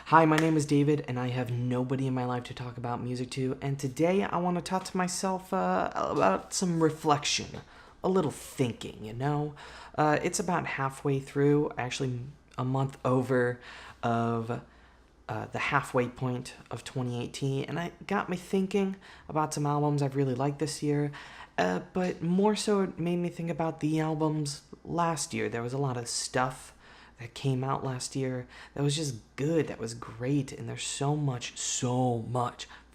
Hi, my name is David, and I have nobody in my life to talk about music to, and today I want to talk to myself about some reflection, a little thinking, It's about halfway through, actually a month over of the halfway point of 2018, and it got me thinking about some albums I've really liked this year, but more so it made me think about the albums last year. There was a lot of stuff that came out last year that was just good, that was great, and there's so much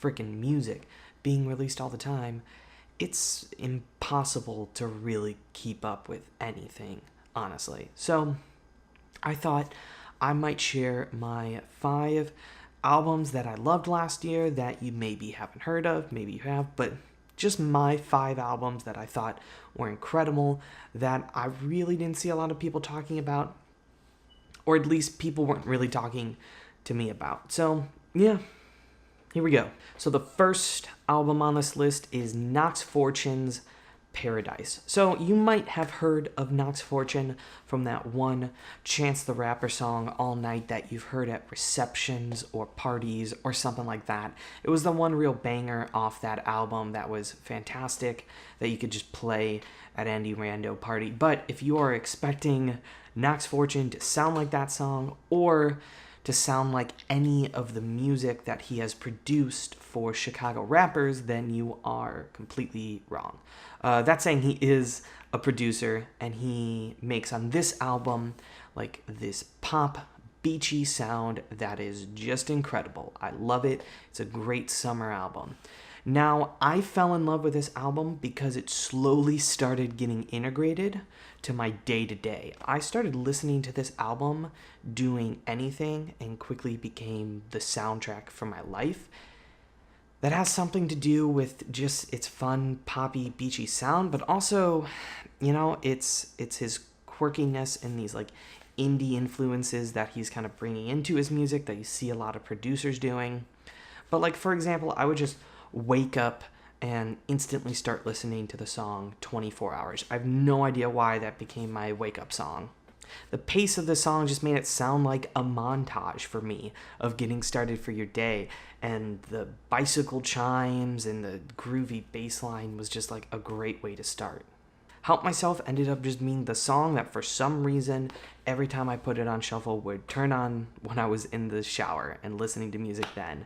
freaking music being released all the time. It's impossible to really keep up with anything, honestly. So I thought I might share my 5 albums that I loved last year that you maybe haven't heard of, maybe you have, but just my 5 albums that I thought were incredible, that I really didn't see a lot of people talking about, or at least people weren't really talking to me about. So, yeah, here we go. So the first album on this list is Knox Fortune's Paradise. So you might have heard of Knox Fortune from that one Chance the Rapper song, All Night, that you've heard at receptions or parties or something like that. It was the one real banger off that album that was fantastic that you could just play at any rando party. But if you are expecting Knox Fortune to sound like that song, or to sound like any of the music that he has produced for Chicago rappers, then you are completely wrong. That saying, he is a producer, and he makes on this album like this pop, beachy sound that is just incredible. I love it. It's a great summer album. Now, I fell in love with this album because it slowly started getting integrated to my day-to-day. I started listening to this album doing anything and quickly became the soundtrack for my life. That has something to do with just its fun, poppy, beachy sound, but also, it's his quirkiness and these like indie influences that he's kind of bringing into his music that you see a lot of producers doing. But like, for example, I would just wake up and instantly start listening to the song 24 Hours. I have no idea why that became my wake-up song. The pace of the song just made it sound like a montage for me of getting started for your day, and the bicycle chimes and the groovy bass line was just like a great way to start. Help Myself ended up just being the song that for some reason, every time I put it on shuffle, would turn on when I was in the shower and listening to music then.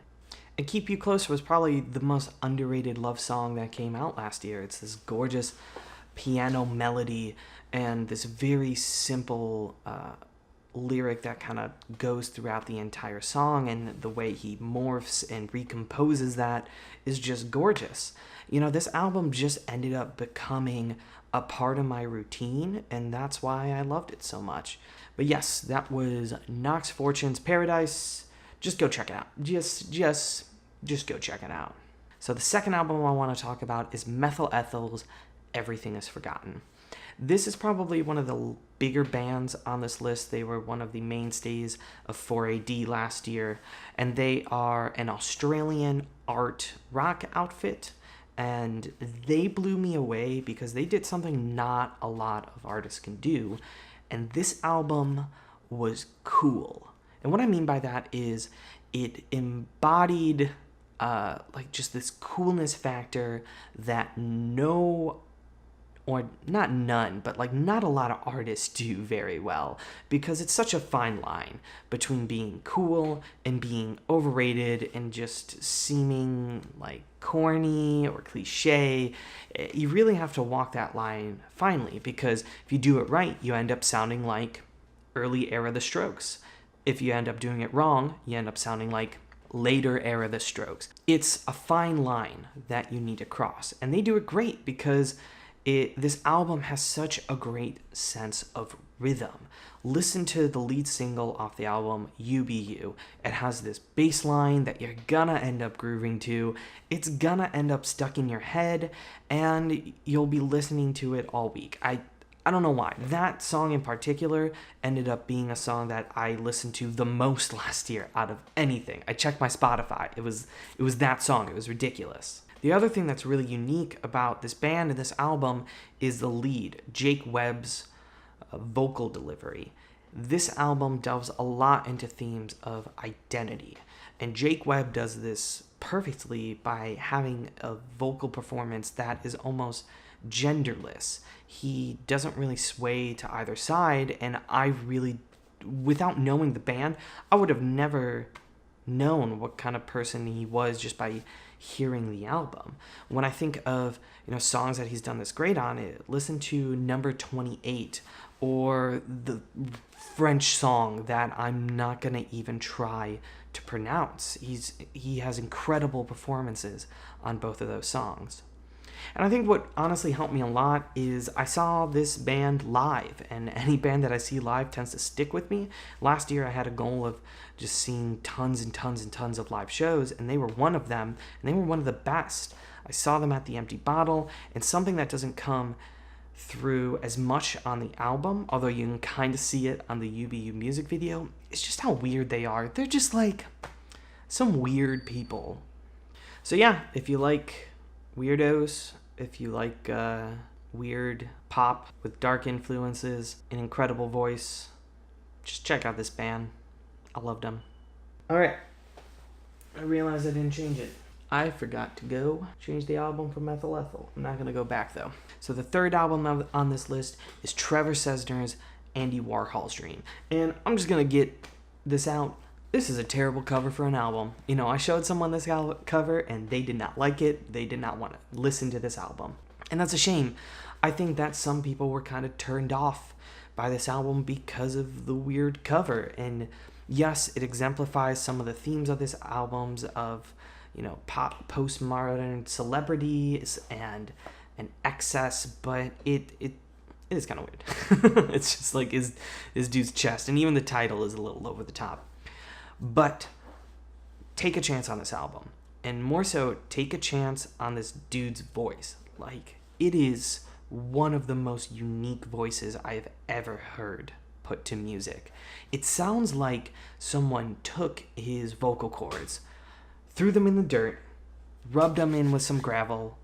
And Keep You Close was probably the most underrated love song that came out last year. It's this gorgeous piano melody and this very simple lyric that kind of goes throughout the entire song, and the way he morphs and recomposes that is just gorgeous. This album just ended up becoming a part of my routine, and that's why I loved it so much. But yes, that was Knox Fortune's Paradise. Just go check it out. Just go check it out. So the second album I want to talk about is Ethel's Everything Is Forgotten. This is probably one of the bigger bands on this list. They were one of the mainstays of 4AD last year, and they are an Australian art rock outfit, and they blew me away because they did something not a lot of artists can do, and this album was cool. And what I mean by that is it embodied like just this coolness factor that not a lot of artists do very well, because it's such a fine line between being cool and being overrated and just seeming like corny or cliche. You really have to walk that line finely, because if you do it right, you end up sounding like early era The Strokes. If you end up doing it wrong, you end up sounding like later era The Strokes. It's a fine line that you need to cross, and they do it great because this album has such a great sense of rhythm. Listen to the lead single off the album, You Be You. It has this bass line that you're gonna end up grooving to. It's gonna end up stuck in your head, and you'll be listening to it all week. I don't know why. That song in particular ended up being a song that I listened to the most last year out of anything. I checked my Spotify. It was that song. It was ridiculous. The other thing that's really unique about this band and this album is the lead, Jake Webb's vocal delivery. This album delves a lot into themes of identity, and Jake Webb does this perfectly by having a vocal performance that is almost genderless. He doesn't really sway to either side, and I really, without knowing the band, I would have never known what kind of person he was just by hearing the album. When I think of, songs that he's done this great on, listen to Number 28 or the French song that I'm not going to even try to pronounce. He has incredible performances on both of those songs. And I think what honestly helped me a lot is I saw this band live, and any band that I see live tends to stick with me. Last year I had a goal of just seeing tons and tons and tons of live shows, and they were one of them, and they were one of the best. I saw them at the Empty Bottle, and something that doesn't come through as much on the album, although you can kind of see it on the UBU music video, is just how weird they are. They're just like some weird people. So yeah, if you like weirdos, if you like weird pop with dark influences, an incredible voice, just check out this band. I loved them. Alright, I realized I didn't change it. I forgot to go change the album from Methyl Ethel. I'm not going to go back though. So the third album on this list is Trevor Sesner's Andy Warhol's Dream. And I'm just going to get this out. This is a terrible cover for an album. I showed someone this cover and they did not like it. They did not want to listen to this album. And that's a shame. I think that some people were kind of turned off by this album because of the weird cover. And yes, it exemplifies some of the themes of this album's of, pop, postmodern celebrities and excess, but it is kind of weird. It's just like his dude's chest, and even the title is a little over the top. But take a chance on this album, and more so, take a chance on this dude's voice. Like, it is one of the most unique voices I've ever heard put to music. It sounds like someone took his vocal cords, threw them in the dirt, rubbed them in with some gravel,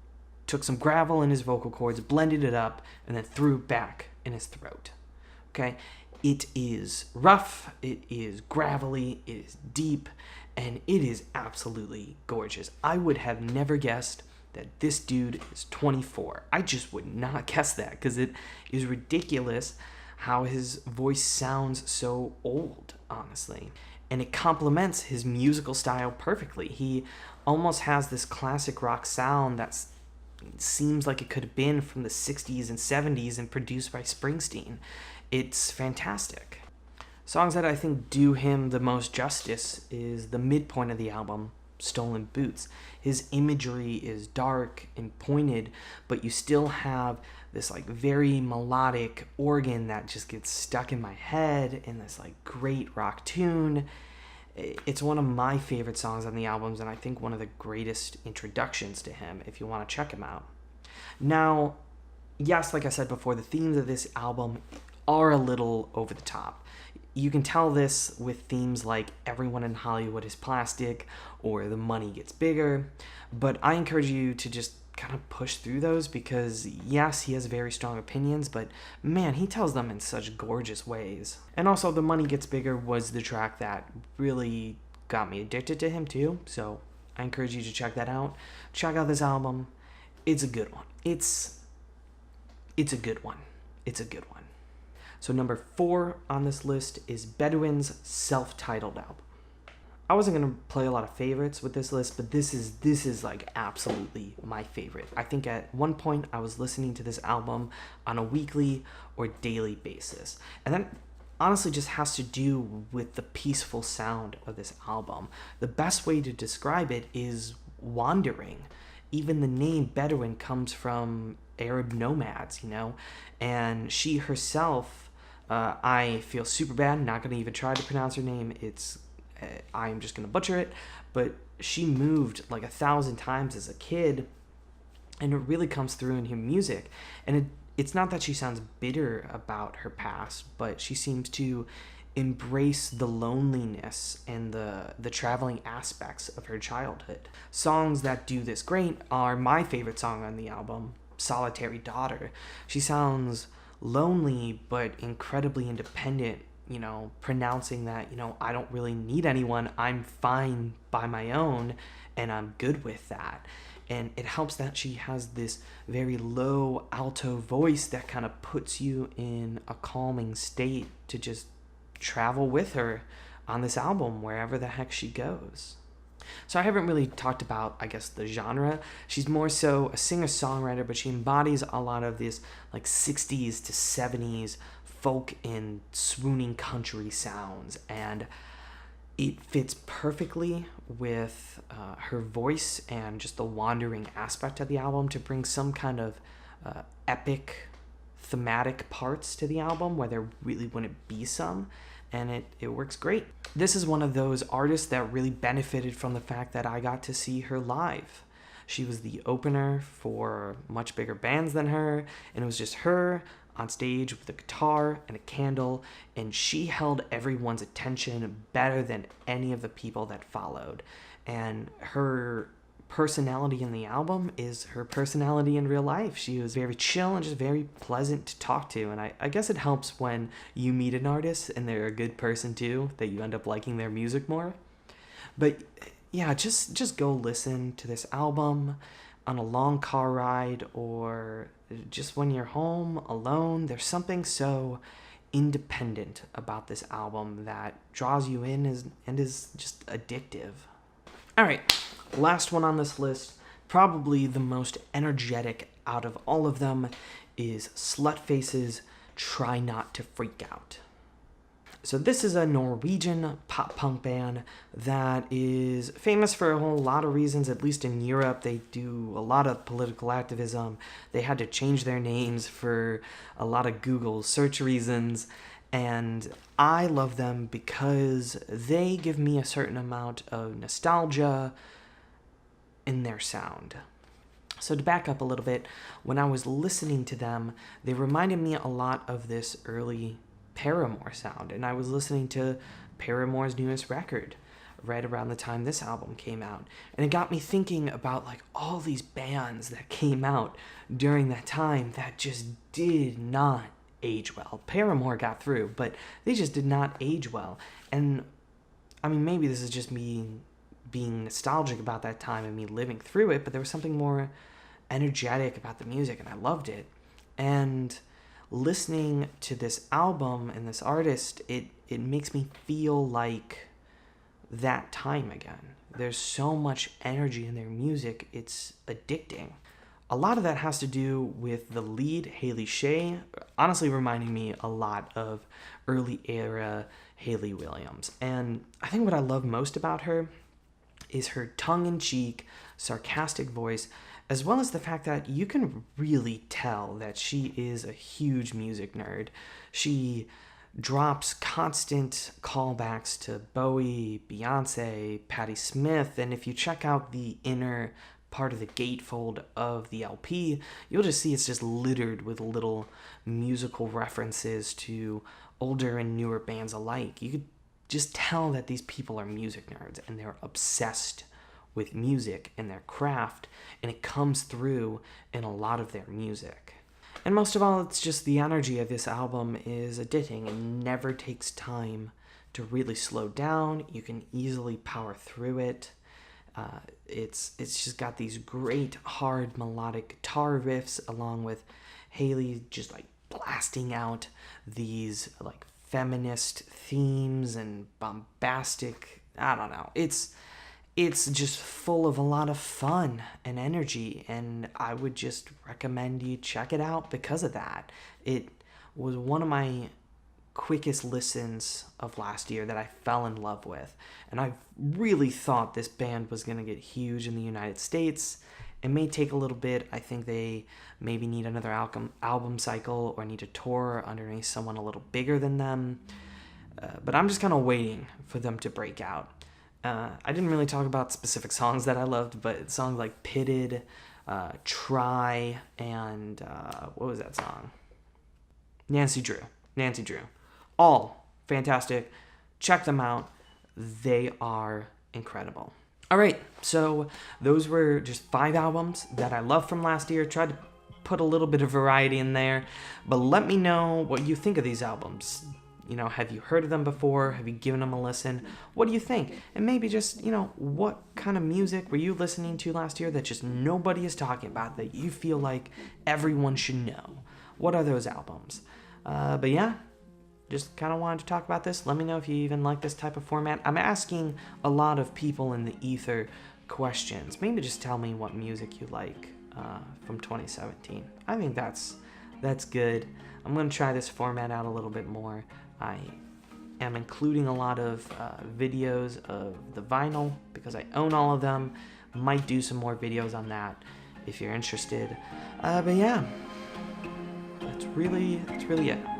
took some gravel in his vocal cords, blended it up, and then threw it back in his throat. Okay? It is rough, it is gravelly, it is deep, and it is absolutely gorgeous. I would have never guessed that this dude is 24. I just would not guess that, because it is ridiculous how his voice sounds so old, honestly. And it complements his musical style perfectly. He almost has this classic rock sound that seems like it could have been from the 60s and 70s and produced by Springsteen. It's fantastic. Songs that I think do him the most justice is the midpoint of the album, Stolen Boots. His imagery is dark and pointed, but you still have this like very melodic organ that just gets stuck in my head in this like great rock tune. It's one of my favorite songs on the albums, and I think one of the greatest introductions to him if you want to check him out. Now, yes, like I said before, the themes of this album are a little over the top. You can tell this with themes like Everyone in Hollywood is Plastic or The Money Gets Bigger, but I encourage you to just kind of push through those because, yes, he has very strong opinions, but man, he tells them in such gorgeous ways. And also, The Money Gets Bigger was the track that really got me addicted to him too, so I encourage you to check that out. Check out this album. It's a good one. It's a good one. It's a good one. So number 4 on this list is Beduine's self-titled album. I wasn't going to play a lot of favorites with this list, but this is like absolutely my favorite. I think at one point I was listening to this album on a weekly or daily basis. And that honestly just has to do with the peaceful sound of this album. The best way to describe it is wandering. Even the name Beduine comes from Arab nomads, and she herself, I feel super bad, not going to even try to pronounce her name. I'm just going to butcher it, but she moved like 1,000 times as a kid, and it really comes through in her music. And it's not that she sounds bitter about her past, but she seems to embrace the loneliness and the traveling aspects of her childhood. Songs that do this great are my favorite song on the album, Solitary Daughter. She sounds lonely but incredibly independent pronouncing that, I don't really need anyone. I'm fine by my own, and I'm good with that. And it helps that she has this very low alto voice that kind of puts you in a calming state to just travel with her on this album wherever the heck she goes. So I haven't really talked about, I guess, the genre. She's more so a singer-songwriter, but she embodies a lot of this like 60s to 70s folk and swooning country sounds, and it fits perfectly with her voice and just the wandering aspect of the album to bring some kind of epic thematic parts to the album where there really wouldn't be some, and it works great. This is one of those artists that really benefited from the fact that I got to see her live. She was the opener for much bigger bands than her, and it was just her on stage with a guitar and a candle, and she held everyone's attention better than any of the people that followed. And her personality in the album is her personality in real life. She was very chill and just very pleasant to talk to, and I guess it helps when you meet an artist and they're a good person too, that you end up liking their music more. But yeah, just go listen to this album on a long car ride, or just when you're home alone. There's something so independent about this album that draws you in and is just addictive. All right, last one on this list, probably the most energetic out of all of them, is SlØtface's Try Not to Freak Out. So this is a Norwegian pop-punk band that is famous for a whole lot of reasons. At least in Europe, they do a lot of political activism. They had to change their names for a lot of Google search reasons. And I love them because they give me a certain amount of nostalgia in their sound. So to back up a little bit, when I was listening to them, they reminded me a lot of this early Paramore sound, and I was listening to Paramore's newest record right around the time this album came out, and it got me thinking about like all these bands that came out during that time that just did not age well. Paramore got through, but they just did not age well. And I mean, maybe this is just me being nostalgic about that time and me living through it, but there was something more energetic about the music, and I loved it. And listening to this album and this artist, it makes me feel like that time again. There's so much energy in their music, it's addicting. A lot of that has to do with the lead, Haley Shea, honestly reminding me a lot of early era Hayley Williams. And I think what I love most about her is her tongue-in-cheek, sarcastic voice, as well as the fact that you can really tell that she is a huge music nerd. She drops constant callbacks to Bowie, Beyonce, Patti Smith, and if you check out the inner part of the gatefold of the LP, you'll just see it's just littered with little musical references to older and newer bands alike. You could just tell that these people are music nerds and they're obsessed with music and their craft, and it comes through in a lot of their music. And most of all, it's just the energy of this album is addicting and never takes time to really slow down. You can easily power through it. It's just got these great hard melodic guitar riffs, along with Haley just like blasting out these like feminist themes and bombastic, I don't know. It's just full of a lot of fun and energy, and I would just recommend you check it out because of that. It was one of my quickest listens of last year that I fell in love with, and I really thought this band was going to get huge in the United States. It may take a little bit. I think they maybe need another album cycle or need to tour underneath someone a little bigger than them, but I'm just kind of waiting for them to break out. I didn't really talk about specific songs that I loved, but songs like Pitted, Try, and what was that song? Nancy Drew. All fantastic. Check them out. They are incredible. All right, so those were just 5 albums that I loved from last year. Tried to put a little bit of variety in there, but let me know what you think of these albums. have you heard of them before? Have you given them a listen? What do you think? And maybe just, what kind of music were you listening to last year that just nobody is talking about, that you feel like everyone should know? What are those albums? But yeah, just kind of wanted to talk about this. Let me know if you even like this type of format. I'm asking a lot of people in the ether questions. Maybe just tell me what music you like from 2017. I think that's good. I'm going to try this format out a little bit more. I am including a lot of videos of the vinyl because I own all of them. Might do some more videos on that if you're interested. But yeah, that's really it.